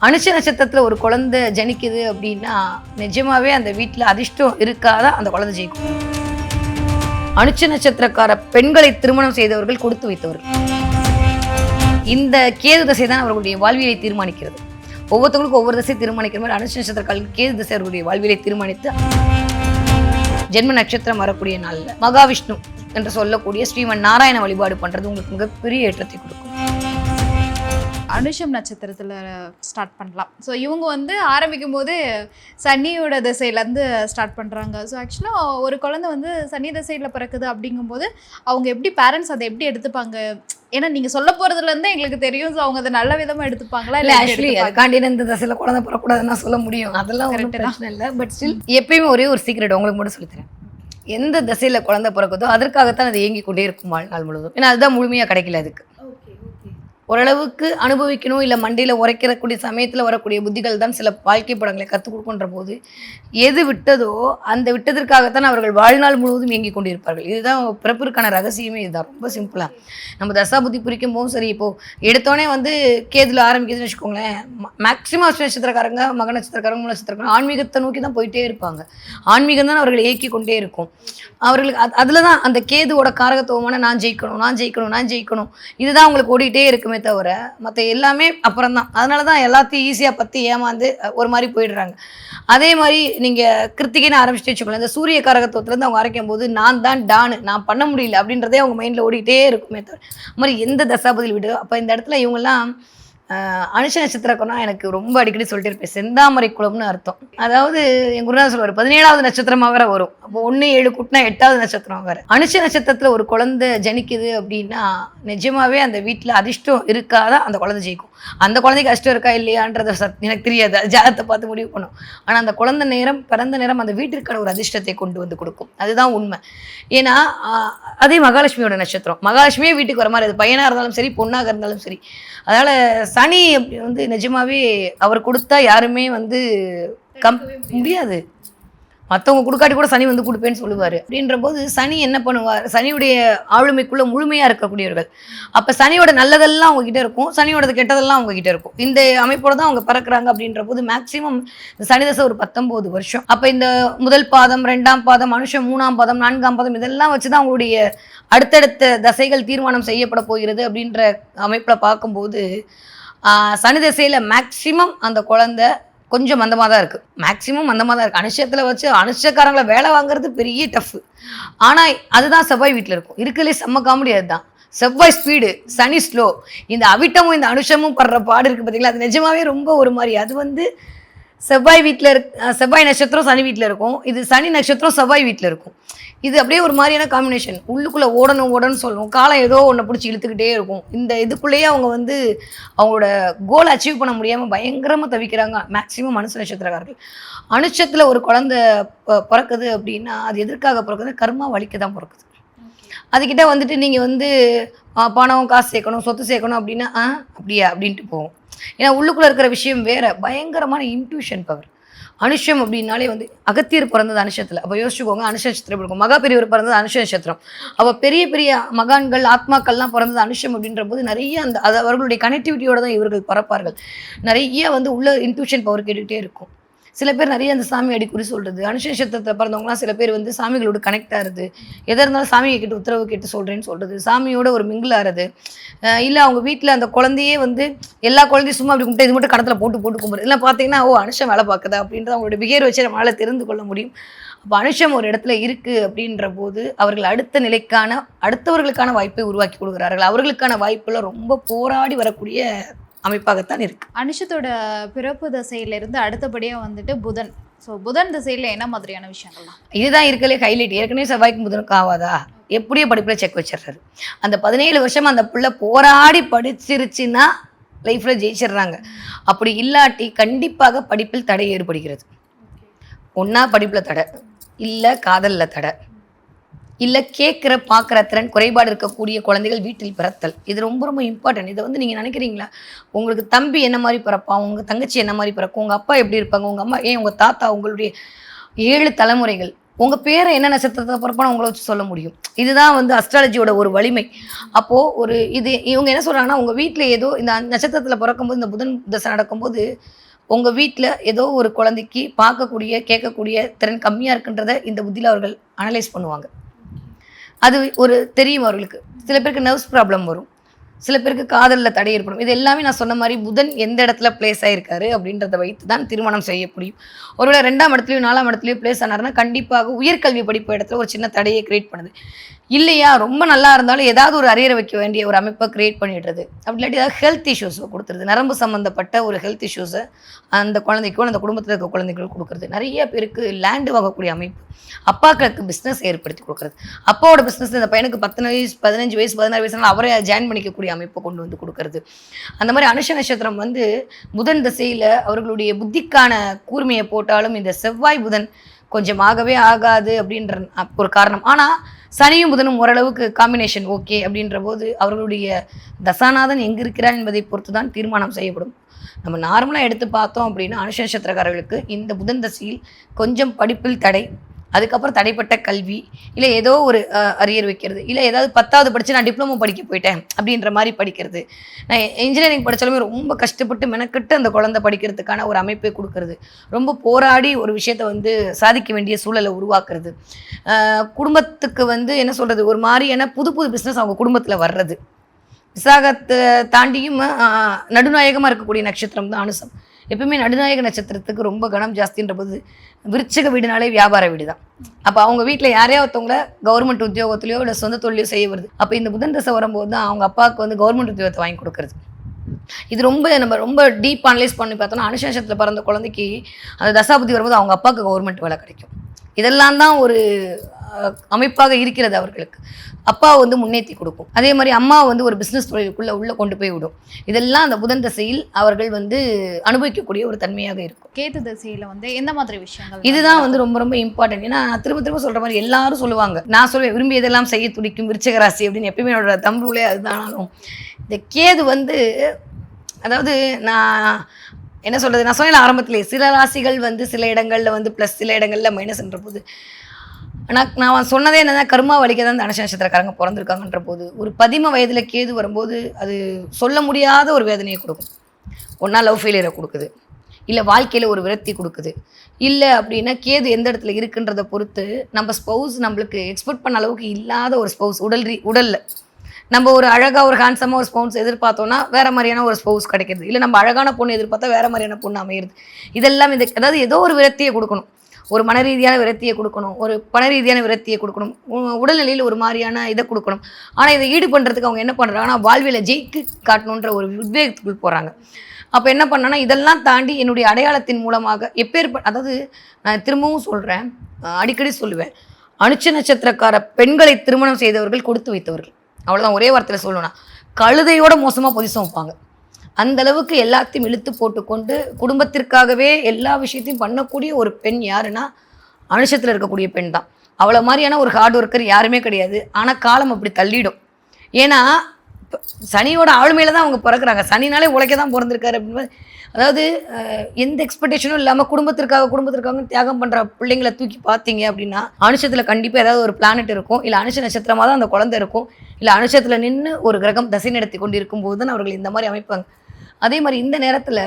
அனுஷ நட்சத்திரத்தில் ஒரு குழந்தை ஜனிக்குது அப்படின்னா நிஜமாவே அந்த வீட்டில் அதிர்ஷ்டம் இருக்காதான் அந்த குழந்தை ஜெயிக்கும். அனுஷ நட்சத்திரக்கார பெண்களை திருமணம் செய்தவர்கள் கொடுத்து வைத்தவர்கள். இந்த கேது தசை தான் அவர்களுடைய வாழ்வியலை தீர்மானிக்கிறது. ஒவ்வொருத்தவங்களுக்கும் ஒவ்வொரு தசை தீர்மானிக்கிற மாதிரி அனுஷ நட்சத்திரக்காரர்கள் கேது தசை அவர்களுடைய வாழ்வியலை தீர்மானித்து ஜென்ம நட்சத்திரம் வரக்கூடிய நாளில் மகாவிஷ்ணு என்று சொல்லக்கூடிய ஸ்ரீமன் நாராயண வழிபாடு பண்ணுறது உங்களுக்கு மிகப்பெரிய ஏற்றத்தை கொடுக்கும். அனுஷம் நட்சத்திரத்தில் ஸ்டார்ட் பண்ணலாம். ஸோ இவங்க ஆரம்பிக்கும் போது சனியோட திசையிலேருந்து ஸ்டார்ட் பண்ணுறாங்க. ஸோ ஆக்சுவலாக ஒரு குழந்தை சனி திசையில் பிறக்குது அப்படிங்கும்போது அவங்க எப்படி பேரண்ட்ஸ் அதை எப்படி எடுத்துப்பாங்க? ஏன்னா நீங்கள் சொல்ல போகிறதுலேருந்து எங்களுக்கு தெரியும். ஸோ அவங்க அதை நல்ல விதமாக எடுத்துப்பாங்களா? இல்லை ஆக்சுவலி அதுக்காண்டி இந்த தசையில் குழந்தை பிறக்கூடாதுன்னு சொல்ல முடியும், அதெல்லாம் ஒன்றும் பிரச்சனை இல்லை. பட் ஸ்டில் எப்பயுமே ஒரே ஒரு சீக்ரெட் உங்களுக்கு மட்டும் சொல்லித்தரேன். எந்த தசையில் குழந்தை பிறக்குதோ அதற்காகத்தான் அது இயங்கி கொண்டே இருக்கும் வாழ்நாள் முழுவதும். ஏன்னா அதுதான் முழுமையாக கிடைக்கல. அதுக்கு ஓரளவுக்கு அனுபவிக்கணும், இல்லை மண்டியில் உரைக்கிறக்கூடிய சமயத்தில் வரக்கூடிய புத்திகள் தான் சில வாழ்க்கை படங்களை கற்றுக் கொடுக்கின்ற போது எது விட்டதோ அந்த விட்டதற்காகத்தான் அவர்கள் வாழ்நாள் முழுவதும் இயங்கி கொண்டிருப்பார்கள். இதுதான் பிறப்பிற்கான ரகசியமே. இதுதான் ரொம்ப சிம்பிளாக நம்ம தசா புத்தி புரிக்கும் போதும் சரி. இப்போது எடுத்தோடனே கேதுல ஆரம்பிக்குதுன்னு வச்சுக்கோங்களேன், மேக்ஸிமம் நட்சத்திரக்காரங்க, மக நட்சத்திரக்காரங்க, மூல நட்சத்திரக்காரங்க ஆன்மீகத்தை நோக்கி தான் போயிட்டே இருப்பாங்க. ஆன்மீகம் தான் அவர்கள் இயக்கி கொண்டே இருக்கும். அவர்களுக்கு அதில் தான் அந்த கேதுவோட காரகத்துவமான நான் ஜெயிக்கணும், நான் ஜெயிக்கணும், நான் ஜெயிக்கணும், இதுதான் அவங்களுக்கு ஓடிட்டே இருக்குமே தவிர மற்ற எல்லாமே அப்புறம் தான். அதனால தான் எல்லாத்தையும் ஈஸியாக பற்றி ஏமாந்து ஒரு மாதிரி போயிடுறாங்க. அதே மாதிரி நீங்கள் கிருத்திகைன்னு ஆரம்பிச்சுட்டு வச்சுக்கோங்களேன், இந்த சூரிய காரகத்துவத்துலேருந்து அவங்க அரைக்கும் போது நான் தான் டானு, நான் பண்ண முடியல அப்படின்றதே அவங்க மைண்டில் ஓடிட்டே இருக்குமே தவிர அது மாதிரி எந்த தசாபதியில் விடு. அப்போ இந்த இடத்துல இவங்கெல்லாம் அனுஷ நட்சத்திரம்னா எனக்கு ரொம்ப அடிக்கடி சொல்லிட்டு இருப்பேன், செந்தாமரை குளம்னு அர்த்தம். அதாவது என் குருநாதர் சொல்லுவார் 17வது நட்சத்திரமாக வேற வரும். அப்போ 1 7 கூட்டினா 8வது நட்சத்திரம் வேற. அனுஷ நட்சத்திரத்தில் ஒரு குழந்தை ஜனிக்குது அப்படின்னா நிஜமாவே அந்த வீட்டில் அதிர்ஷ்டம் இருக்காதான் அந்த குழந்தை ஜெயிக்கும். அந்த குழந்தைக்கு அதிர்ஷ்டம் இருக்கா இல்லையான்றத எனக்கு தெரியாது, அது ஜாதகத்தை பார்த்து முடிவு பண்ணும். ஆனால் அந்த குழந்தை நேரம், பிறந்த நேரம் அந்த வீட்டிற்கான ஒரு அதிர்ஷ்டத்தை கொண்டு வந்து கொடுக்கும். அதுதான் உண்மை. ஏன்னா அதே மகாலட்சுமியோட நட்சத்திரம். மகாலட்சுமியே வீட்டுக்கு வர மாதிரி, அது பையனாக இருந்தாலும் சரி, பொண்ணாக இருந்தாலும் சரி. அதனால் சனி நிஜமாவே அவர் கொடுத்தா யாருமே முடியாது. மற்றவங்க கொடுக்காட்டி கூட சனி கொடுப்பேன்னு சொல்லுவார். அப்படின்ற போது சனி என்ன பண்ணுவார், சனியுடைய ஆளுமைக்குள்ளே முழுமையாக இருக்கக்கூடியவர்கள். அப்போ சனியோட நல்லதெல்லாம் அவங்ககிட்ட இருக்கும், சனியோட கெட்டதெல்லாம் அவங்ககிட்ட இருக்கும். இந்த அமைப்போட தான் அவங்க பிறக்கிறாங்க. அப்படின்ற போது மேக்சிமம் இந்த சனி தசை ஒரு 19 வருஷம். அப்போ இந்த முதல் பாதம், 2ஆம் பாதம், அனுஷம் 3ஆம் பாதம், 4ஆம் பாதம் இதெல்லாம் வச்சு தான் அவங்களுடைய அடுத்தடுத்த தசைகள் தீர்மானம் செய்யப்பட போகிறது. அப்படின்ற அமைப்பில் பார்க்கும்போது சனி தசையில் மேக்சிமம் அந்த குழந்தை கொஞ்சம் மந்தமாக தான் இருக்குது. மேக்ஸிமம் மந்தமாக தான் இருக்குது. அனுஷத்தில் வச்சு அனுஷக்காரங்களை வேலை வாங்குறது பெரிய டஃப்பு. ஆனால் அதுதான் செவ்வாய் வீட்டில் இருக்கும். இருக்கிறதுலே செம்ம காமெடி. அதுதான் செவ்வாய் ஸ்பீடு, சனி ஸ்லோ. இந்த அவிட்டமும் இந்த அனுஷமும் படுற பாடு இருக்குது பார்த்தீங்களா, அது நிஜமாவே ரொம்ப ஒரு மாதிரி. அது செவ்வாய் வீட்டில் செவ்வாய் நட்சத்திரம் சனி வீட்டில் இருக்கும், இது சனி நட்சத்திரம் செவ்வாய் வீட்டில் இருக்கும். இது அப்படியே ஒரு மாதிரியான காம்பினேஷன். உள்ளுக்குள்ளே ஓடணும்னு சொல்லணும், காலம் ஏதோ ஒன்றை பிடிச்சி இழுத்துக்கிட்டே இருக்கும். இந்த இதுக்குள்ளேயே அவங்க அவங்களோட கோலை அச்சீவ் பண்ண முடியாமல் பயங்கரமாக தவிக்கிறாங்க மேக்ஸிமம் அனுஷ நட்சத்திரக்காரர்கள். அனுஷத்தில் ஒரு குழந்தை பிறக்குது அப்படின்னா அது எதற்காக பிறக்குது? கர்மா வலிக்க தான் பிறக்குது. அதுக்கிட்ட நீங்கள் பணம் காசு சேர்க்கணும், சொத்து சேர்க்கணும் அப்படின்னா அப்படியா அப்படின்ட்டு போவோம். ஏன்னா உள்ளுக்குள்ளே இருக்கிற விஷயம் வேறு, பயங்கரமான இன்ட்யூஷன் பவர். அனுஷம் அப்படின்னாலே அகத்தியர் பிறந்தது அனுஷத்தில். அப்போ யோசிச்சுக்கோங்க, அனுஷ நட்சத்திரம் இருக்கும். மகா பெரியவர் பிறந்தது அனுஷ நட்சத்திரம். அப்போ பெரிய பெரிய மகான்கள், ஆத்மாக்கள்லாம் பிறந்தது அனுஷம். அப்படின்ற போது நிறைய அது அவர்களுடைய கனெக்டிவிட்டியோட தான் இவர்கள் பறப்பார்கள். நிறைய உள்ள இன்ட்யூஷன் பவர் கேட்டுக்கிட்டே இருக்கும். சில பேர் நிறைய அந்த சாமி அடிக்குறி சொல்கிறது. அனுஷ நட்சத்திரத்தில் பிறந்தவங்களாம் சில பேர் சாமிகளோட கனெக்ட் ஆகிறது, எதாக இருந்தாலும் சாமியை கேட்டு உத்தரவு கேட்டு சொல்கிறேன்னு சொல்கிறது, சாமியோட ஒரு மிங்கிள் ஆகிறது. இல்லை அவங்க வீட்டில் அந்த குழந்தையே எல்லா குழந்தையும் சும்மா அப்படி கும்பிட்டு இது மட்டும் கடத்தில் போட்டு கும்பிடுறது. இல்லை பார்த்தீங்கன்னா அனுஷம் வேலை பார்க்குதா அப்படின்றத அவங்களோட பிஹேவியர் வச்சு நம்மளால் தெரிந்து கொள்ள முடியும். அப்போ அனுஷம் ஒரு இடத்துல இருக்குது அப்படின்ற போது அவர்கள் அடுத்த நிலைக்கான அடுத்தவர்களுக்கான வாய்ப்பை உருவாக்கி கொடுக்குறார்கள். அவர்களுக்கான வாய்ப்புல ரொம்ப போராடி வரக்கூடிய அமைப்பாகத்தான் இருக்கு. அனுஷத்தோட பிறப்பு தசையிலிருந்து அடுத்தபடியாக புதன். ஸோ புதன் திசையில் என்ன மாதிரியான விஷயங்கள்லாம்? இதுதான் இருக்கலே ஹைலைட். ஏற்கனவே செவ்வாய்க்கு புதனுக்கு ஆகாதா, எப்படியோ படிப்பில் செக் வச்சிடுறாரு. அந்த 17 வருஷம் அந்த பிள்ளை போராடி படிச்சிருச்சுன்னா லைஃப்பில் ஜெயிச்சிடுறாங்க. அப்படி இல்லாட்டி கண்டிப்பாக படிப்பில் தடை ஏற்படுகிறது. ஒன்றா படிப்பில் தடை, இல்லை காதலில் தடை, இல்லை கேட்குற பார்க்குற திறன் குறைபாடு இருக்கக்கூடிய குழந்தைகள் வீட்டில் பிறத்தல். இது ரொம்ப ரொம்ப இம்பார்ட்டன்ட். இதை நீங்கள் நினைக்கிறீங்களா? உங்களுக்கு தம்பி என்ன மாதிரி பிறப்பான், உங்கள் தங்கச்சி என்ன மாதிரி பிறக்கும், உங்கள் அப்பா எப்படி இருப்பாங்க, உங்கள் அம்மா, உங்கள் தாத்தா, உங்களுடைய 7 தலைமுறைகள் உங்கள் பேரை என்ன நட்சத்திரத்தை பிறப்பான உங்களை வச்சு சொல்ல முடியும். இதுதான் வந்து அஸ்ட்ராலஜியோட ஒரு வலிமை. அப்போது இவங்க என்ன சொல்கிறாங்கன்னா, உங்கள் வீட்டில் ஏதோ இந்த நட்சத்திரத்தில் பிறக்கும்போது இந்த புதன் தசை நடக்கும்போது உங்கள் வீட்டில் ஏதோ ஒரு குழந்தைக்கு பார்க்கக்கூடிய கேட்கக்கூடிய திறன் கம்மியாக இருக்குன்றதை இந்த புத்தியில் அவர்கள் அனலைஸ் பண்ணுவாங்க. அது தெரியும் அவர்களுக்கு. சில பேருக்கு நர்வ்ஸ் ப்ராப்ளம் வரும், சில பேருக்கு காதலில் தடை ஏற்படும். இது எல்லாமே நான் சொன்ன மாதிரி புதன் எந்த இடத்துல பிளேஸ் ஆகிருக்காரு அப்படின்றத வைத்து தான் திருமணம் செய்ய முடியும். ஒருவேளை 2ஆம் இடத்துலையும் 4ஆம் இடத்துலையும் பிளேஸ் ஆனாருன்னா கண்டிப்பாக உயர்கல்வி படிப்பு இடத்துல ஒரு சின்ன தடையை கிரியேட் பண்ணுது. இல்லையா ரொம்ப நல்லா இருந்தாலும் ஏதாவது ஒரு அரியரை வைக்க வேண்டிய ஒரு அமைப்பை கிரியேட் பண்ணிடுறது. அப்படி இல்லாட்டி ஏதாவது ஹெல்த் இஷ்யூஸை கொடுத்துருது. நரம்பு சம்மந்தப்பட்ட ஒரு ஹெல்த் இஷ்யூஸை அந்த குழந்தைக்கோ அந்த குடும்பத்தில் இருக்க குழந்தைகளும் கொடுக்குறது. நிறைய பேருக்கு லேண்டு வாங்கக்கூடிய அமைப்பு, அப்பாக்களுக்கு பிஸ்னஸ் ஏற்படுத்தி கொடுக்குறது. அப்பாவோட பிஸ்னஸ் இந்த பையனுக்கு 10 வயசு 15 வயசு 16 வயசுனால அவரை ஜாயின் பண்ணிக்கக்கூடிய அமைப்பை கொண்டு வந்து கொடுக்குறது. அந்த மாதிரி அனுஷ நட்சத்திரம் வந்து புதன் திசையில் அவர்களுடைய புத்திக்கான கூர்மையை போட்டாலும் இந்த செவ்வாய் புதன் கொஞ்சம் ஆகவே ஆகாது அப்படின்ற ஒரு காரணம். ஆனால் சனியும் புதனும் ஓரளவுக்கு காம்பினேஷன் ஓகே அப்படின்ற போது அவர்களுடைய தசாநாதன் எங்கே இருக்கிறார் என்பதை பொறுத்து தான் தீர்மானம் செய்யப்படும். நம்ம நார்மலாக எடுத்து பார்த்தோம் அப்படின்னா அனுஷ நட்சத்திரக்காரர்களுக்கு இந்த புதன் தசையில் கொஞ்சம் படிப்பில் தடை, அதுக்கப்புறம் தடைப்பட்ட கல்வி, இல்லை ஏதோ ஒரு அரியர் வைக்கிறது, இல்லை ஏதாவது 10வது படித்து நான் டிப்ளமோ படிக்க போயிட்டேன் அப்படின்ற மாதிரி படிக்கிறது, நான் இன்ஜினியரிங் படித்தாலுமே ரொம்ப கஷ்டப்பட்டு மெனக்கட்டு அந்த குழந்தை படிக்கிறதுக்கான ஒரு அமைப்பை கொடுக்கறது, ரொம்ப போராடி ஒரு விஷயத்தை வந்து சாதிக்க வேண்டிய சூழலை உருவாக்குறது, குடும்பத்துக்கு வந்து என்ன சொல்கிறது ஒரு மாதிரியான புது புது பிஸ்னஸ் அவங்க குடும்பத்தில் வர்றது. விசாகத்தை தாண்டியும் நடுநாயகமாக இருக்கக்கூடிய நட்சத்திரம் தான் அனுசம். எப்பவுமே நடுநாயக நட்சத்திரத்துக்கு ரொம்ப கனம் ஜாஸ்தின்ற போது விருச்சிக வீடுனாலே வியாபார வீடு தான். அப்போ அவங்க வீட்டில் யாரையா ஒருத்தவங்கள கவர்மெண்ட் உத்தியோகத்திலையோ இல்லை சொந்த தொழிலையோ செய்ய வருது. அப்போ இந்த புதன் தசை வரும்போது தான் அவங்க அப்பாவுக்கு வந்து கவர்மெண்ட் உத்தியோகத்தை வாங்கி கொடுக்குறது. இது நம்ம ரொம்ப டீப் அனலைஸ் பண்ணி பார்த்தோம்னா அனுஷ நட்சத்திரத்தில் பிறந்த குழந்தைக்கு அந்த தசாபுத்தி வரும்போது அவங்க அப்பாவுக்கு கவர்மெண்ட் வேலை கிடைக்கும். இதெல்லாம் தான் ஒரு அமைப்பாக இருக்கிறது அவர்களுக்கு. அப்பா வந்து முன்னேற்றி கொடுக்கும். அதே மாதிரி அம்மா வந்து ஒரு பிஸ்னஸ் தொழிலுக்குள்ளே உள்ளே கொண்டு போய் விடும். இதெல்லாம் அந்த புதன் தசையில் அவர்கள் வந்து அனுபவிக்கக்கூடிய ஒரு தன்மையாக இருக்கும். கேது தசையில் வந்து எந்த மாதிரி விஷயங்கள் இதுதான் வந்து ரொம்ப ரொம்ப இம்பார்ட்டன்ட். ஏன்னா திரும்ப திரும்ப சொல்கிற மாதிரி எல்லாரும் சொல்லுவாங்க, நான் சொல்லுவேன் விரும்பியதெல்லாம் செய்ய துடிக்கும் விருச்சிக ராசி அப்படின்னு எப்பயுமே என்னோட தம்புளே அதுதானாலும் இந்த கேது வந்து அதாவது நான் என்ன சொல்கிறது, நான் சொன்ன ஆரம்பத்திலே சில ராசிகள் வந்து சில இடங்களில் வந்து ப்ளஸ் சில இடங்களில் மைனஸ்ன்ற போது, ஆனால் நான் சொன்னதே என்னன்னா கர்மா வலிக்க தான் இந்த அனுஷ நட்சத்திரக்காரங்க பிறந்திருக்காங்கன்ற போது ஒரு 10 வயதில் கேது வரும்போது அது சொல்ல முடியாத ஒரு வேதனையை கொடுக்கும். ஒன்றா லவ் ஃபெயிலியரை கொடுக்குது, இல்லை வாழ்க்கையில் ஒரு விரக்தி கொடுக்குது, இல்லை அப்படின்னா கேது எந்த இடத்துல இருக்குன்றதை பொறுத்து நம்ம ஸ்பௌஸ் நம்மளுக்கு எக்ஸ்பெக்ட் பண்ண அளவுக்கு இல்லாத ஒரு ஸ்பௌஸ் உடலில் நம்ம ஒரு அழகாக ஒரு ஹேண்ட்ஸமாக ஒரு ஸ்பௌஸ் எதிர்பார்த்தோன்னா வேறு மாதிரியான ஒரு ஸ்பௌஸ் கிடைக்கிறது, இல்லை நம்ம அழகான பொண்ணு எதிர்பார்த்தா வேறு மாதிரியான பொண்ணு அமையிறது. இதெல்லாம் அதாவது ஏதோ ஒரு விரக்தியை கொடுக்கணும், ஒரு மன ரீதியான விரக்தியை கொடுக்கணும், ஒரு பண ரீதியான விரக்தியை கொடுக்கணும், உடல்நிலையில் ஒரு மாதிரியான இதை கொடுக்கணும். ஆனால் இதை ஈடு பண்ணுறதுக்கு அவங்க என்ன பண்ணுறாங்கன்னா வாழ்வியலை ஜெயிக்கு காட்டணுன்ற ஒரு உத்வேகத்துக்குள் போகிறாங்க. அப்போ என்ன பண்ணேன்னா இதெல்லாம் தாண்டி என்னுடைய அடையாளத்தின் மூலமாக அதாவது நான் திரும்பவும் சொல்கிறேன், அடிக்கடி சொல்லுவேன், அனுஷ நட்சத்திரக்கார பெண்களை திருமணம் செய்தவர்கள் கொடுத்து வைத்தவர்கள். அவ்வளோதான், ஒரே வார்த்தையில் சொல்லணும்னா கழுதையோட மோசமாக பொசிஷன் வைப்பாங்க. அந்த அளவுக்கு எல்லாத்தையும் இழுத்து போட்டுக்கொண்டு குடும்பத்திற்காகவே எல்லா விஷயத்தையும் பண்ணக்கூடிய ஒரு பெண் யாருன்னா அனுஷத்தில் இருக்கக்கூடிய பெண் தான். அவ்வளோ மாதிரியான ஒரு ஹார்ட் ஒர்க்கர் யாருமே கிடையாது. ஆனால் காலம் அப்படி தள்ளிடும். ஏன்னா சனியோட ஆளுமையில தான் அவங்க பிறக்கிறாங்க. சனினாலே உழைக்க தான் பிறந்திருக்காரு அப்படின்னு. அதாவது எந்த எக்ஸ்பெக்டேஷனும் இல்லாமல் குடும்பத்திற்காக தியாகம் பண்ணுற பிள்ளைங்களை தூக்கி பார்த்தீங்க அப்படின்னா அனுஷத்தில் கண்டிப்பாக ஏதாவது ஒரு பிளானட் இருக்கும், இல்லை அனுஷ நட்சத்திரமாக தான் அந்த குழந்தை இருக்கும், இல்லை அனுஷத்தில் நின்று ஒரு கிரகம் தசை நடத்தி கொண்டு இருக்கும்போது தான் அவர்கள் இந்த மாதிரி அமைப்பாங்க. அதே மாதிரி இந்த நேரத்தில்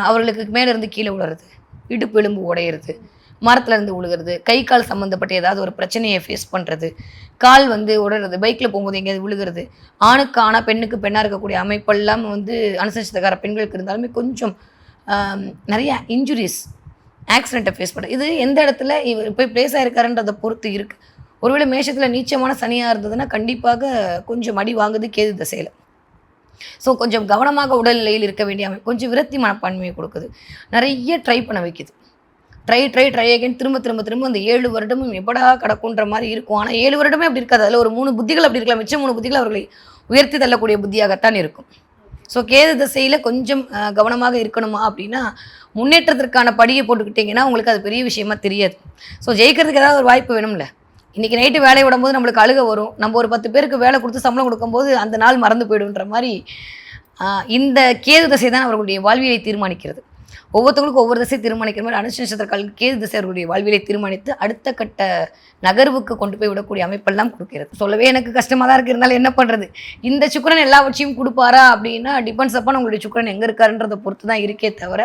அவர்களுக்கு மேலே இருந்து கீழே விழுறது, இடுப்பு எலும்பு உடையிறது, மரத்தில் இருந்து விழுகிறது, கை கால் சம்மந்தப்பட்ட ஏதாவது ஒரு பிரச்சனையை ஃபேஸ் பண்ணுறது, கால் வந்து உடறது, பைக்கில் போகும்போது எங்கேயாவது விழுகிறது, ஆணுக்கு ஆனால் பெண்ணுக்கு பெண்ணாக இருக்கக்கூடிய அமைப்பெல்லாம் வந்து அனுசரிச்சதுக்கார பெண்களுக்கு இருந்தாலுமே கொஞ்சம் நிறைய இன்ஜுரிஸ் ஆக்சிடெண்ட்டை ஃபேஸ் பண்ணுறது. இது எந்த இடத்துல இவர் போய் பிளேஸ் ஆகிருக்காருன்றதை பொறுத்து இருக்குது. ஒருவேளை மேஷத்தில் நீச்சமான சனியாக இருந்ததுன்னா கண்டிப்பாக கொஞ்சம் அடி வாங்குது கேது தசையில். ஸோ கொஞ்சம் கவனமாக உடல்நிலையில் இருக்க வேண்டிய கொஞ்சம் விரக்தி மனப்பான்மையை கொடுக்குது, நிறைய ட்ரை பண்ண வைக்குது. ட்ரை அகைன் திரும்ப அந்த 7 வருடமும் எப்படா கிடக்குன்ற மாதிரி இருக்கும். ஆனால் 7 வருடமே அப்படி இருக்காது. அதில் ஒரு 3 புத்திகள் அப்படி இருக்கலாம், மிச்சம் 3 புத்திகள் அவர்களை உயர்த்தி தள்ளக்கூடிய புத்தியாகத்தான் இருக்கும். ஸோ கேது திசையில் கொஞ்சம் கவனமாக இருக்கணுமா அப்படின்னா முன்னேற்றத்திற்கான படியை போட்டுக்கிட்டிங்கன்னா உங்களுக்கு அது பெரிய விஷயமா தெரியாது. ஸோ ஜெயிக்கிறதுக்கு ஏதாவது ஒரு வாய்ப்பு வேணும்ல. இன்றைக்கி நைட்டு வேலையை விடும்போது நம்மளுக்கு அழுக வரும், நம்ம ஒரு 10 பேருக்கு வேலை கொடுத்து சம்பளம் கொடுக்கும்போது அந்த நாள் மறந்து போய்டுன்ற மாதிரி இந்த கேது திசை தான் அவர்களுடைய வாழ்வியலை தீர்மானிக்கிறது. ஒவ்வொருத்தவங்களுக்கும் ஒவ்வொரு திசை தீர்மானிக்கிற மாதிரி அனுஷ நட்சத்திரக்கால் கேது திசை அவர்களுடைய வாழ்விலை தீர்மானித்து அடுத்த கட்ட நகர்வுக்கு கொண்டு போய் விடக்கூடிய அமைப்பெல்லாம் கொடுக்கிறது. சொல்லவே எனக்கு கஷ்டமாக தான் இருக்குது, இருந்தாலும் என்ன பண்ணுறது, இந்த சுக்கிரன் எல்லாவற்றையும் கொடுப்பாரா அப்படின்னா டிபெண்ட்ஸ் அப்பான் உங்களுடைய சுக்கிரன் எங்கே இருக்காருன்றதை பொறுத்து தான் இருக்கே தவிர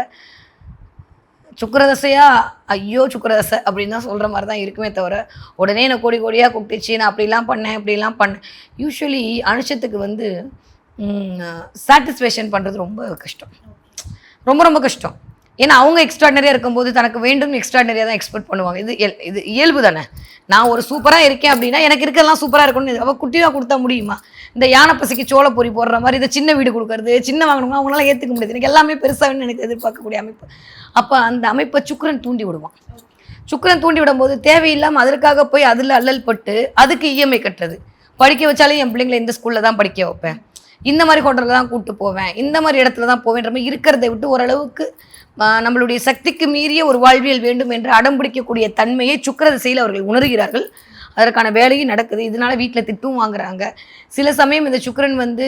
சுக்கிரதசையா ஐயோ சுக்கிரதசை அப்படின்னு தான் சொல்கிற மாதிரி தான் இருக்குமே தவிர உடனே நான் கோடி கோடியாக கூப்பிட்டுச்சு நான் அப்படிலாம் பண்ணேன். யூஸ்வலி அனுஷத்துக்கு வந்து சாட்டிஸ்ஃபேக்ஷன் பண்ணுறது ரொம்ப கஷ்டம், ரொம்ப கஷ்டம். ஏன்னா அவங்க எக்ஸ்ட்ராடனரியாக இருக்கும்போது தனக்கு வேண்டும் எக்ஸ்ட்ராடனரியாக தான் எக்ஸ்பெக்ட் பண்ணுவாங்க. இது இயல்பு தானே. நான் ஒரு சூப்பராக இருக்கேன் அப்படின்னா எனக்கு இருக்கிறதெல்லாம் சூப்பராக இருக்கணும்னு அவள் குட்டியாக கொடுத்தா முடியுமா? இந்த யானை பசிக்கு சோள பொறி போடுற மாதிரி இதை சின்ன வீடு கொடுக்கறது, சின்ன வாங்கணும்னா அவங்களால ஏற்றுக்க முடியாது. எனக்கு எல்லாமே பெருசாகன்னு எனக்கு எதிர்பார்க்கக்கூடிய அமைப்பு. அப்போ அந்த அமைப்பை சுக்கிரன் தூண்டி விடுவான். சுக்கிரன் தூண்டி விடும்போது தேவையில்லாமல் அதற்காக போய் அதில் அல்லல் பட்டு அதுக்கு இஎம்ஐ கட்டுறது. படிக்க வச்சாலே என் பிள்ளைங்களை இந்த ஸ்கூலில் தான் படிக்க வைப்பேன், இந்த மாதிரி ஹோட்டலில் தான் கூப்பிட்டு போவேன், இந்த மாதிரி இடத்துல தான் போவேன்ற மாதிரி இருக்கிறத விட்டு ஓரளவுக்கு நம்மளுடைய சக்திக்கு மீறிய ஒரு வாழ்வியல் வேண்டும் என்று அடம்பிடிக்கக்கூடிய தன்மையை சுக்கிர திசையில் அவர்கள் உணர்கிறார்கள். அதற்கான வேலையும் நடக்குது. இதனால வீட்டில் திட்டும் வாங்குறாங்க. சில சமயம் இந்த சுக்கிரன் வந்து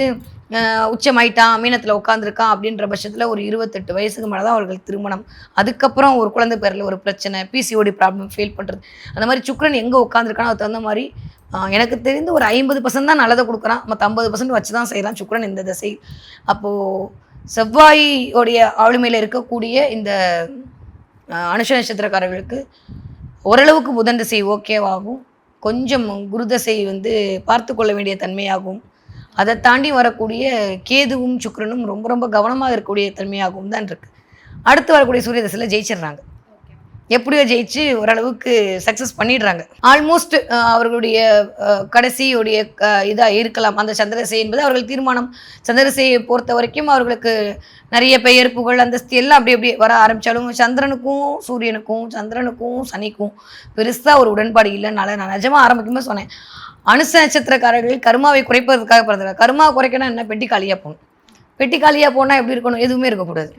உச்சமாயிட்டான், மீனத்தில் உட்காந்துருக்கான் அப்படின்ற பட்சத்தில் ஒரு 28 வயசுக்கு மேலே தான் அவர்கள் திருமணம். அதுக்கப்புறம் ஒரு குழந்தை பேரில் ஒரு பிரச்சனை, பிசிஓடி ப்ராப்ளம் ஃபீல் பண்ணுறது, அந்த மாதிரி சுக்கிரன் எங்கே உட்காந்துருக்கானோ அதுக்கு தகுந்த மாதிரி எனக்கு தெரிந்து ஒரு 50% தான் நல்லதை கொடுக்குறான், மற்ற 50% வச்சு தான் செய்யலாம் சுக்கிரன் இந்த திசை. அப்போது செவ்வாயோடைய ஆளுமையில் இருக்கக்கூடிய இந்த அனுஷ நட்சத்திரக்காரர்களுக்கு ஓரளவுக்கு புதன் திசை ஓகேவாகும், கொஞ்சம் குரு திசை வந்து பார்த்து கொள்ள வேண்டிய தன்மையாகும், அதை தாண்டி வரக்கூடிய கேதுவும் சுக்கிரனும் ரொம்ப கவனமாக இருக்கக்கூடிய தன்மையாகவும் தான் இருக்குது. அடுத்து வரக்கூடிய சூரிய திசையில் ஜெயிச்சிடுறாங்க, எப்படியோ ஜெயிச்சு ஓரளவுக்கு சக்ஸஸ் பண்ணிடுறாங்க. ஆல்மோஸ்ட் அவர்களுடைய கடைசியுடைய இதாக இருக்கலாம் அந்த சந்திரசை என்பது அவர்கள் தீர்மானம். சந்திரசையை பொறுத்த வரைக்கும் அவர்களுக்கு நிறைய பெயர் புகழ் அந்தஸ்து எல்லாம் அப்படியே வர ஆரம்பித்தாலும் சந்திரனுக்கும் சூரியனுக்கும் சந்திரனுக்கும் சனிக்கும் பெருசாக ஒரு உடன்பாடு இல்லைனால நான் நிஜமாக ஆரம்பிக்கும்போது சொன்னேன், அனுச நட்சத்திரக்காரர்கள் கர்மாவை குறைப்பதற்காக பிறந்தாங்க. கர்மாவை குறைக்கணும் என்ன, பெட்டி காலியாக போகணும். பெட்டி காலியாக போனால் எப்படி இருக்கணும், எதுவுமே இருக்கக்கூடாது.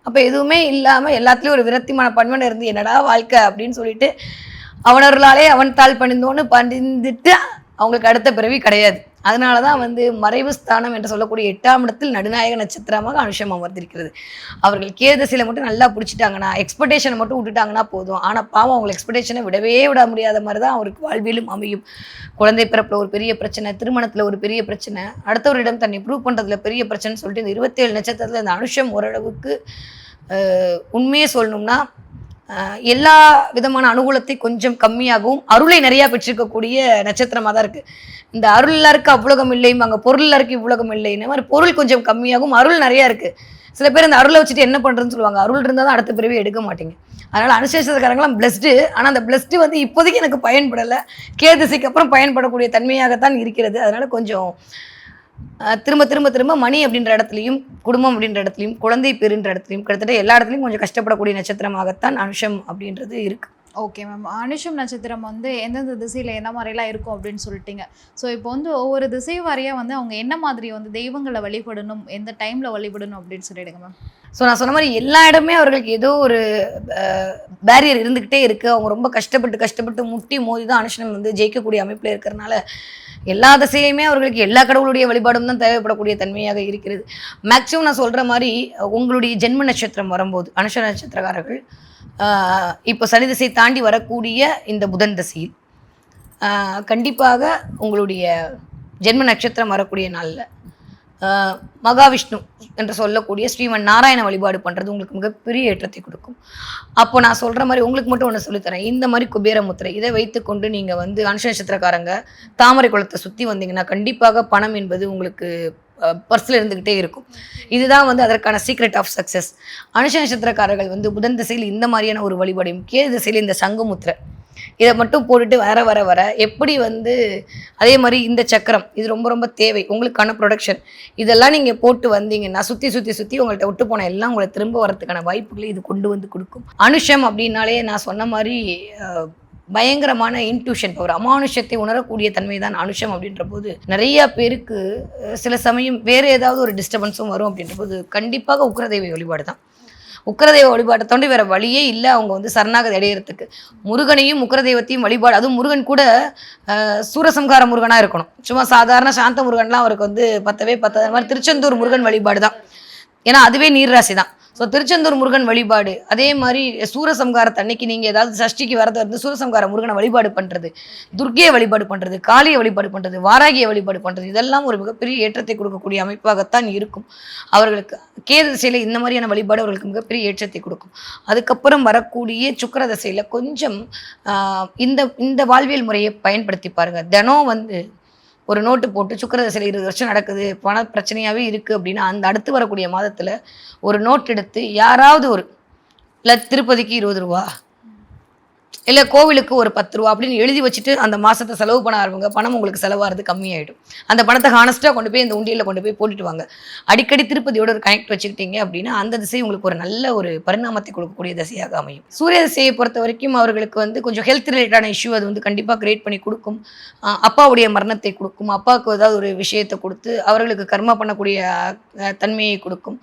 அப்போ எதுவுமே இல்லாமல் எல்லாத்துலேயும் ஒரு விரக்தி மனப்பான்மை இருந்து என்னடா வாழ்க்கை அப்படின்னு சொல்லிட்டு அவனர்களாலே அவன் தாள் பணிந்தோன்னு பணிந்துட்டு அவங்களுக்கு அடுத்த பிறவி கிடையாது. அதனால தான் வந்து மறைவு ஸ்தானம் என்று சொல்லக்கூடிய 8ஆம் இடத்தில் நடுநாயக நட்சத்திரமாக அனுஷம் அமர்ந்திருக்கிறது. அவர்கள் கேதசில மட்டும் நல்லா பிடிச்சிட்டாங்கன்னா, எக்ஸ்பெக்டேஷனை மட்டும் விட்டுட்டாங்கன்னா போதும். ஆனால் பாவம் அவங்க எக்ஸ்பெக்டேஷனை விட முடியாத மாதிரி தான் அவருக்கு வாழ்வியலும் அமையும். குழந்தை பிறப்பில் ஒரு பெரிய பிரச்சனை, திருமணத்தில் ஒரு பெரிய பிரச்சனை, அடுத்தவரிடம் தன்னை ப்ரூவ் பண்ணுறதுல பெரிய பிரச்சனைன்னு சொல்லிட்டு இந்த 27 நட்சத்திரத்தில் இந்த அனுஷம் ஓரளவுக்கு உண்மையே சொல்லணும்னா எல்லா விதமான அனுகூலத்தை கொஞ்சம் கம்மியாகவும் அருளை நிறையா பெற்றிருக்கக்கூடிய நட்சத்திரமாக தான் இருக்குது. இந்த அருள் எல்லாருக்கு அவ்வுலகம் இல்லையும் அங்கே பொருள் எல்லாருக்கு இவ்வுலகம் இல்லை, இந்த மாதிரி பொருள் கொஞ்சம் கம்மியாகவும் அருள் நிறையா இருக்குது. சில பேர் இந்த அருளை வச்சுட்டு என்ன பண்ணுறதுன்னு சொல்லுவாங்க, அருள் இருந்தால் தான் அடுத்த பிறவி எடுக்க மாட்டீங்க. அதனால் அனுசேஷக்காரங்களாம் பிளஸ்டு. ஆனால் அந்த பிளஸ்டு வந்து இப்போதைக்கு எனக்கு பயன்படலை, கேதிசைக்கு அப்புறம் பயன்படக்கூடிய தன்மையாகத்தான் இருக்கிறது. அதனால் கொஞ்சம் திரும்ப மணி அப்படின்ற இடத்துலையும் குடும்பம் அப்படின்ற இடத்துலையும் குழந்தை பெறுன்ற இடத்துலையும் கிட்டத்தட்ட எல்லா இடத்துலையும் கொஞ்சம் கஷ்டப்படக்கூடிய நட்சத்திரமாகத்தான் அனுஷம் அப்படின்றது இருக்குது. ஓகே மேம், அனுஷம் நட்சத்திரம் வந்து எந்தெந்த திசையில் என்ன மாதிரிலாம் இருக்கும் அப்படின்னு சொல்லிட்டீங்க. ஸோ இப்போ வந்து ஒவ்வொரு திசை வாரியாக வந்து அவங்க என்ன மாதிரி வந்து தெய்வங்களை வழிபடணும், எந்த டைமில் வழிபடணும் அப்படின்னு சொல்லிடுங்க மேம். ஸோ நான் சொன்ன மாதிரி எல்லா இடமே அவர்களுக்கு ஏதோ ஒரு பேரியர் இருந்துக்கிட்டே இருக்குது. அவங்க ரொம்ப கஷ்டப்பட்டு முட்டி மோதி தான் அனுஷனம் வந்து ஜெயிக்கக்கூடிய அமைப்பில் இருக்கிறனால எல்லா திசையிலையுமே அவர்களுக்கு எல்லா கடவுளுடைய வழிபாடும் தான் தேவைப்படக்கூடிய தன்மையாக இருக்கிறது. மேக்ஸிமம் நான் சொல்கிற மாதிரி உங்களுடைய ஜென்ம நட்சத்திரம் வரும்போது அனுஷ நட்சத்திரக்காரர்கள் இப்போ சனி திசை தாண்டி வரக்கூடிய இந்த புதன் திசையில் கண்டிப்பாக உங்களுடைய ஜென்ம நட்சத்திரம் வரக்கூடிய நாளில் மகாவிஷ்ணு என்று சொல்லக்கூடிய ஸ்ரீமன் நாராயண வழிபாடு பண்ணுறது உங்களுக்கு மிகப்பெரிய ஏற்றத்தை கொடுக்கும். அப்போ நான் சொல்கிற மாதிரி உங்களுக்கு மட்டும் ஒன்று சொல்லித்தரேன், இந்த மாதிரி குபேர முத்திரை இதை வைத்துக்கொண்டு நீங்கள் வந்து அனுஷ நட்சத்திரக்காரங்க தாமரை குளத்தை சுற்றி வந்தீங்கன்னா கண்டிப்பாக பணம் என்பது உங்களுக்கு பர்ஸில் இருந்துக்கிட்டே இருக்கும். இதுதான் வந்து அதற்கான சீக்ரெட் ஆஃப் சக்ஸஸ். அனுஷ நட்சத்திரக்காரர்கள் வந்து புதன் திசையில் இந்த மாதிரியான ஒரு வழிபாடையும், கேது திசையில் இந்த சங்குமுத்திரை இதை மட்டும் போட்டுட்டு வர எப்படி வந்து அதே மாதிரி இந்த சக்கரம் இது ரொம்ப தேவை உங்களுக்கான ப்ரொடக்ஷன். இதெல்லாம் நீங்கள் போட்டு வந்தீங்கன்னா சுற்றி உங்கள்கிட்ட விட்டு போன எல்லாம் உங்களை திரும்ப வரதுக்கான வாய்ப்புகளை இது கொண்டு வந்து கொடுக்கும். அனுஷம் அப்படின்னாலே நான் சொன்ன மாதிரி பயங்கரமான இன்ட்யூஷன் பவர், அமானுஷத்தை உணரக்கூடிய தன்மை தான் அனுஷம். அப்படின்ற போது நிறைய பேருக்கு சில சமயம் வேறு ஏதாவது ஒரு டிஸ்டர்பன்ஸும் வரும். அப்படின்ற போது கண்டிப்பாக உக்கிரதெய்வ வழிபாடு தான். உக்கிரதெய்வ வழிபாட்டை தாண்டி வேறு வழியே இல்லை அவங்க வந்து சரணாகதி அடையிறதுக்கு. முருகனையும் உக்கிரதெய்வத்தையும் வழிபாடு, அதுவும் முருகன் கூட சூரசம்ஹார முருகனாக இருக்கணும். சும்மா சாதாரண சாந்த முருகன்லாம் அவருக்கு வந்து பத்தவே பத்தாத மாதிரி திருச்செந்தூர் முருகன் வழிபாடு தான். ஏன்னா அதுவே நீர்ராசி தான். ஸோ திருச்செந்தூர் முருகன் வழிபாடு, அதே மாதிரி சூரசம்ஹாரத்து அன்னைக்கு நீங்கள் ஏதாவது சஷ்டிக்கு வரது இருந்து சூரசம்ஹார முருகனை வழிபாடு பண்ணுறது, துர்க்கையை வழிபாடு பண்ணுறது, காளியை வழிபாடு பண்ணுறது, வாராகியை வழிபாடு பண்ணுறது, இதெல்லாம் ஒரு மிகப்பெரிய ஏற்றத்தை கொடுக்கக்கூடிய அமைப்பாகத்தான் இருக்கும். அவர்களுக்கு கேது திசையில் இந்த மாதிரியான வழிபாடு அவர்களுக்கு மிகப்பெரிய ஏற்றத்தை கொடுக்கும். அதுக்கப்புறம் வரக்கூடிய சுக்கிர திசையில் கொஞ்சம் இந்த வாழ்வியல் முறையை பயன்படுத்தி பாருங்கள். தினம் வந்து ஒரு நோட்டு போட்டு சுக்கிர திசையில் 20 வருஷம் நடக்குது, பண பிரச்சனையாகவே இருக்குது அப்படின்னா அந்த அடுத்து வரக்கூடிய மாதத்தில் ஒரு நோட் எடுத்து யாராவது ஒரு இல்லை திருப்பதிக்கு 20 ரூபா, இல்லை கோவிலுக்கு ஒரு 10 ரூபா அப்படின்னு எழுதி வச்சுட்டு அந்த மாதத்தை செலவு பண்ண ஆரம்பிங்க. பணம் உங்களுக்கு செலவாகிறது கம்மியாயிடும். அந்த பணத்தை ஹானஸ்ட்டாக கொண்டு போய் இந்த உண்டியலில் கொண்டு போய் போட்டுட்டு வாங்க. அடிக்கடி திருப்பதியோட ஒரு கனெக்ட் வச்சுக்கிட்டீங்க அப்படின்னா அந்த திசை உங்களுக்கு ஒரு நல்ல ஒரு பரிணாமத்தை கொடுக்கக்கூடிய திசையாக அமையும். சூரிய திசையை பொறுத்த வரைக்கும் அவர்களுக்கு வந்து கொஞ்சம் ஹெல்த் ரிலேட்டடான இஷ்யூ அது வந்து கண்டிப்பாக கிரியேட் பண்ணி கொடுக்கும். அப்பாவுடைய மரணத்தை கொடுக்கும், அப்பாவுக்கு ஏதாவது ஒரு விஷயத்தை கொடுத்து அவர்களுக்கு கர்மா பண்ணக்கூடிய தன்மையை கொடுக்கும்.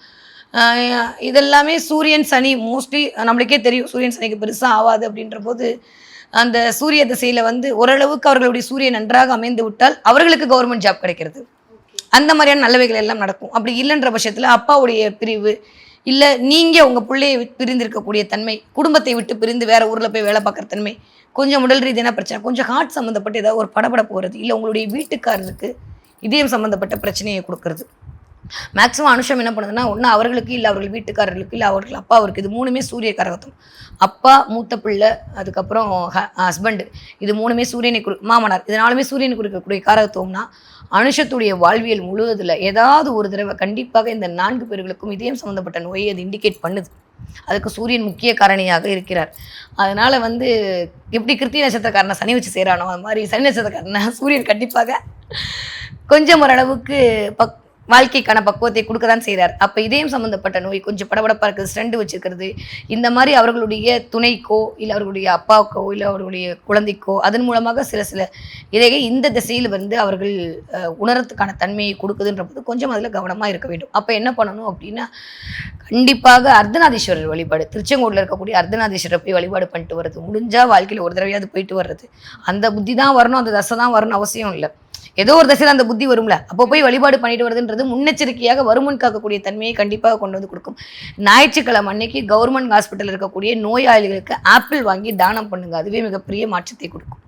இதெல்லாமே சூரியன் சனி மோஸ்ட்லி நம்மளுக்கே தெரியும் சூரியன் சனிக்கு பெருசாக ஆகாது. அப்படின்ற போது அந்த சூரிய திசையில் வந்து ஓரளவுக்கு அவர்களுடைய சூரியன் நன்றாக அமைந்து விட்டால் அவர்களுக்கு கவர்மெண்ட் ஜாப் கிடைக்கிறது, அந்த மாதிரியான நல்லவைகள் எல்லாம் நடக்கும். அப்படி இல்லைன்ற பட்சத்தில் அப்பாவுடைய பிரிவு, இல்லை நீங்கள் உங்கள் பிள்ளையை பிரிந்திருக்கக்கூடிய தன்மை, குடும்பத்தை விட்டு பிரிந்து வேறு ஊரில் போய் வேலை பார்க்குற தன்மை, கொஞ்சம் உடல் ரீதியான பிரச்சனை, கொஞ்சம் ஹார்ட் சம்மந்தப்பட்டு ஏதாவது ஒரு படபடப்பு வருது, இல்லை உங்களுடைய வீட்டுக்காரருக்கு இதயம் சம்மந்தப்பட்ட பிரச்சனையை கொடுக்கறது. மேக்ஸிமம் அனுஷம் என்ன பண்ணுதுன்னா ஒன்று அவர்களுக்கு, இல்லை அவர்கள் வீட்டுக்காரர்களுக்கு, இல்லை அவர்கள் அப்பாவிற்கு. இது மூணுமே சூரிய காரகத்துவம். அப்பா, மூத்த பிள்ளை, அதுக்கப்புறம் ஹஸ்பண்டு, இது மூணுமே சூரியனை மாமனார், இதனாலுமே சூரியனை குறிக்கக்கூடிய காரகத்துவம்னா அனுஷத்துடைய வாழ்வியல் முழுவதில் ஏதாவது ஒரு தடவை கண்டிப்பாக இந்த 4 பேர்களுக்கும் இதயம் சம்மந்தப்பட்ட நோயை அது இண்டிகேட் பண்ணுது. அதுக்கு சூரியன் முக்கிய காரணியாக இருக்கிறார். அதனால் வந்து எப்படி கிருத்திகை நட்சத்திரக்காரனை சனி வச்சு செய்கிறானோ அது மாதிரி சனி நட்சத்திரக்காரனை சூரியன் கண்டிப்பாக கொஞ்சம் ஓரளவுக்கு வாழ்க்கைக்கான பக்குவத்தை கொடுக்க தான் செய்கிறார். அப்போ இதயம் சம்மந்தப்பட்ட நோய், கொஞ்சம் படபடப்பாக இருக்குது, ஸ்ட்ரெண்டு வச்சுருக்கிறது, இந்த மாதிரி அவர்களுடைய துணைக்கோ, இல்லை அவர்களுடைய அப்பாவுக்கோ, இல்லை அவர்களுடைய குழந்தைக்கோ அதன் மூலமாக சில இதை இந்த திசையில் வந்து அவர்கள் உணரத்துக்கான தன்மையை கொடுக்குதுன்ற போது கொஞ்சம் அதில் கவனமாக இருக்க வேண்டும். அப்போ என்ன பண்ணணும் அப்படின்னா கண்டிப்பாக அர்த்தநாதீஸ்வரர் வழிபாடு, திருச்செங்கோட்டில் இருக்கக்கூடிய அர்த்தநாதீஸ்வரரை போய் வழிபாடு பண்ணிட்டு வர்றது, முடிஞ்சால் வாழ்க்கையில் ஒரு தடவையாவது போயிட்டு வர்றது. அந்த புத்தி தான் வரணும், அந்த தசை தான் வரணும் அவசியம் இல்லை. ஏதோ ஒரு தசையில் அந்த புத்தி வரும்ல, அப்போ போய் வழிபாடு பண்ணிட்டு வருதுன்றது முன்னெச்சரிக்கையாக வருமுன் காக்கக்கூடிய தன்மையை கண்டிப்பாக கொண்டு வந்து கொடுக்கும். ஞாயிற்றுக்கிழமை அன்னைக்கு கவர்மெண்ட் ஹாஸ்பிட்டல் இருக்கக்கூடிய நோயாளிகளுக்கு ஆப்பிள் வாங்கி தானம் பண்ணுங்க, அதுவே மிகப்பெரிய மாற்றத்தை கொடுக்கும்.